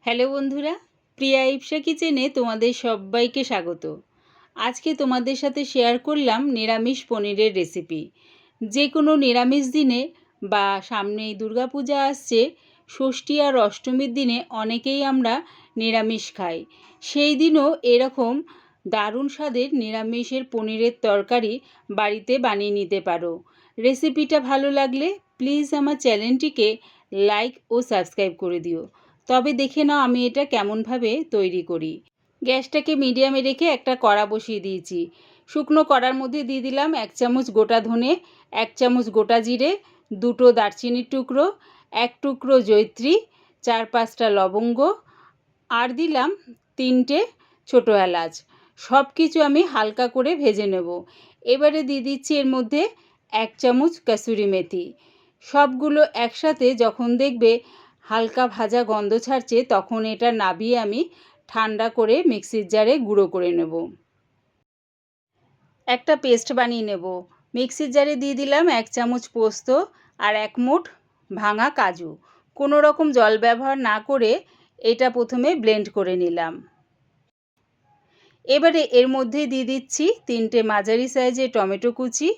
Hello বন্ধুরা, প্রিয়া ইপসা কিচেনে তোমাদের সবাইকে স্বাগত। আজকে তোমাদের সাথে শেয়ার করলাম নিরামিষ পনিরের রেসিপি। যে কোনো নিরামিষ দিনে বা সামনেই দুর্গাপূজা আসছে, ষষ্ঠী আর অষ্টমীর দিনে অনেকেই আমরা নিরামিষ খাই। সেই দিনও এরকম দারুণ স্বাদের নিরামিষের পনিরের তরকারি বাড়িতে বানিয়ে নিতে পারো। রেসিপিটা ভালো লাগলে প্লিজ আমার চ্যানেলটিকে লাইক ও সাবস্ক্রাইব করে দিও। তবে দেখে নাও আমি এটা কেমনভাবে তৈরি করি। গ্যাসটাকে মিডিয়ামে রেখে একটা কড়া বসিয়ে দিয়েছি। শুকনো কড়ার মধ্যে দিয়ে দিলাম 1 চামচ গোটা ধনে, 1 চামচ গোটা জিরে, 2টো দারচিনির টুকরো, 1 টুকরো জয়িত্রী, 4-5টা লবঙ্গ আর দিলাম 3টে ছোটো এলাচ। সব কিছু আমি হালকা করে ভেজে নেব। এবারে দিয়ে দিচ্ছি এর মধ্যে 1 চামচ কসুরি মেথি। সবগুলো একসাথে যখন দেখবে হালকা ভাজা গন্ধ ছাড়ছে তখন এটা নাবিয়ে আমি ঠান্ডা করে মিক্সির জারে গুঁড়ো করে নেব। একটা পেস্ট বানিয়ে নেব। মিক্সির জারে দিয়ে দিলাম 1 চামচ পোস্ত আর 1 মুঠ ভাঙা কাজু। কোনো রকম জল ব্যবহার না করে এটা প্রথমে ব্লেন্ড করে নিলাম। এবারে এর মধ্যে দিয়ে দিচ্ছি 3টে মাঝারি সাইজের টমেটো কুচি,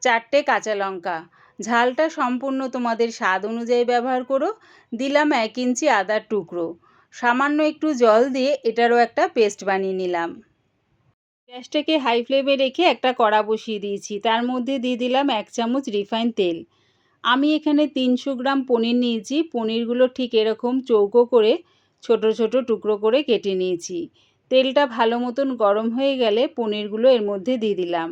4টে কাঁচা লঙ্কা। ঝালটা সম্পূর্ণ তোমাদের স্বাদ অনুযায়ী ব্যবহার করো। দিলাম 1 ইঞ্চি আদার টুকরো। সামান্য একটু জল দিয়ে এটারও একটা পেস্ট বানিয়ে নিলাম। গ্যাসটাকে হাই ফ্লেমে রেখে একটা কড়া বসিয়ে দিয়েছি। তার মধ্যে দিয়ে দিলাম 1 চামচ রিফাইন তেল। আমি এখানে 300 গ্রাম পনির নিয়েছি। পনিরগুলো ঠিক এরকম চৌকো করে ছোট ছোট টুকরো করে কেটে নিয়েছি। তেলটা ভালো মতন গরম হয়ে গেলে পনিরগুলো এর মধ্যে দিয়ে দিলাম।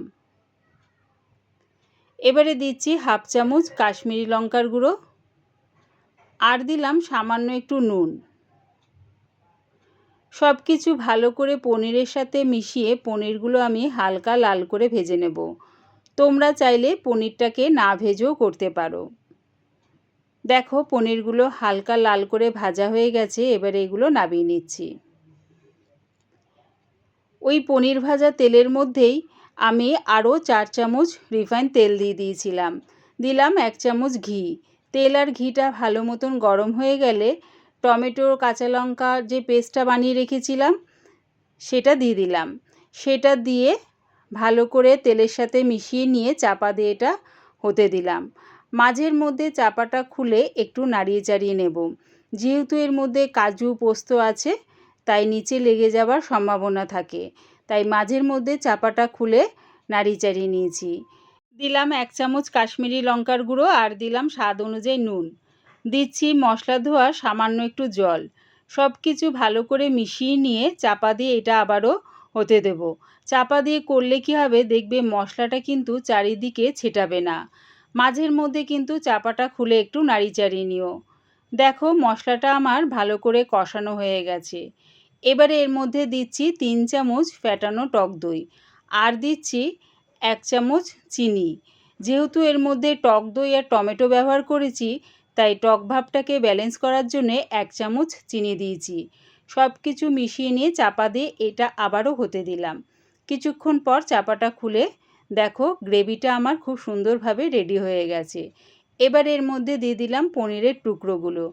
এবারে দিচ্ছি 1/2 চামচ কাশ্মীরি লঙ্কার গুঁড়ো আর দিলাম সামান্য একটু নুন। সব কিছু ভালো করে পনিরের সাথে মিশিয়ে পনিরগুলো আমি হালকা লাল করে ভেজে নেব। তোমরা চাইলে পনিরটাকে না ভেজেও করতে পারো। দেখো পনিরগুলো হালকা লাল করে ভাজা হয়ে গেছে। এবারে এগুলো নামিয়ে নিচ্ছি। ওই পনির ভাজা তেলের মধ্যেই আমি আরও 4 চামচ রিফাইন তেল দিয়ে দিয়েছিলাম। দিলাম 1 চামচ ঘি। তেল আর ঘিটা ভালো মতন গরম হয়ে গেলে টমেটো কাঁচা লঙ্কার যে পেস্টটা বানিয়ে রেখেছিলাম সেটা দিয়ে দিলাম। সেটা দিয়ে ভালো করে তেলের সাথে মিশিয়ে নিয়ে চাপা দিয়ে এটা হতে দিলাম। মাঝের মধ্যে চাপাটা খুলে একটু নাড়িয়ে চাড়িয়ে নেব। যেহেতু এর মধ্যে কাজু পোস্ত আছে তাই নিচে লেগে যাওয়ার সম্ভাবনা থাকে, তাই মাঝের মধ্যে চাপাটা খুলে নাড়িয়ে চাড়িয়ে নিয়েছি। দিলাম 1 চামচ কাশ্মীরি লঙ্কার গুঁড়ো আর দিলাম স্বাদ অনুযায়ী নুন। দিচ্ছি মশলা ধোয়া সামান্য একটু জল। সব কিছু ভালো করে মিশিয়ে নিয়ে চাপা দিয়ে এটা আবারও হতে দেব। চাপা দিয়ে করলে কি হবে, দেখবে মশলাটা কিন্তু চারিদিকে ছেটাবে না। মাঝের মধ্যে কিন্তু চাপাটা খুলে একটু নাড়িয়ে চাড়িয়ে নিও। দেখো মশলাটা আমার ভালো করে কষানো হয়ে গেছে। এবারে এর মধ্যে দিচ্ছি 3 চামচ ফ্যাটানো টক দই আর দিচ্ছি 1 চামচ চিনি। যেহেতু এর মধ্যে টক দই আর টমেটো ব্যবহার করেছি তাই টক ভাবটাকে ব্যালেন্স করার জন্য 1 চামচ চিনি দিয়েছি। সব কিছু মিশিয়ে নিয়ে চাপা দিয়ে এটা আবারও হতে দিলাম। কিছুক্ষণ পর চাপাটা খুলে দেখো গ্রেভিটা আমার খুব সুন্দরভাবে রেডি হয়ে গেছে। এবার এর মধ্যে দিয়ে দিলাম পনিরের টুকরোগুলো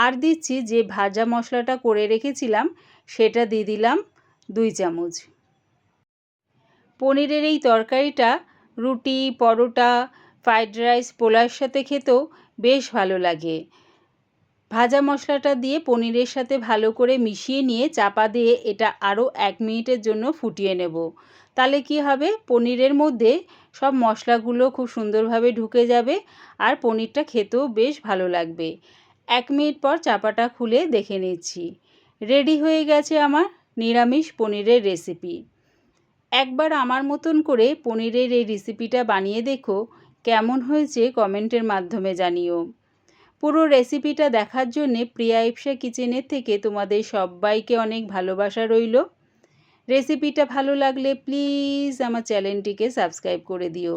আর দিচ্ছি যে ভাজা মশলাটা করে রেখেছিলাম সেটা দিয়ে দিলাম 2 চামচ। পনিরের এই তরকারিটা রুটি, পরোটা, ফ্রাইড রাইস, পোলাওয়ের সাথে খেতেও বেশ ভালো লাগে। ভাজা মশলাটা দিয়ে পনিরের সাথে ভালো করে মিশিয়ে নিয়ে চাপা দিয়ে এটা আরও 1 মিনিটের জন্য ফুটিয়ে নেব। তাহলে কি হবে, পনিরের মধ্যে সব মশলাগুলো খুব সুন্দরভাবে ঢুকে যাবে আর পনিরটা খেতেও বেশ ভালো লাগবে। 1 মিনিট পর চাপাটা খুলে দেখে নিচ্ছি। রেডি হয়ে গেছে আমার নিরামিষ পনিরের রেসিপি। একবার আমার মতন করে পনিরের এই রেসিপিটা বানিয়ে দেখো, কেমন হয়েছে কমেন্টের মাধ্যমে জানিও। পুরো রেসিপিটা দেখার জন্যে প্রিয়া ইপসা কিচেনের থেকে তোমাদের সবাইকে অনেক ভালোবাসা রইল। রেসিপিটা ভালো লাগলে প্লিজ আমার চ্যানেলটিকে সাবস্ক্রাইব করে দিও।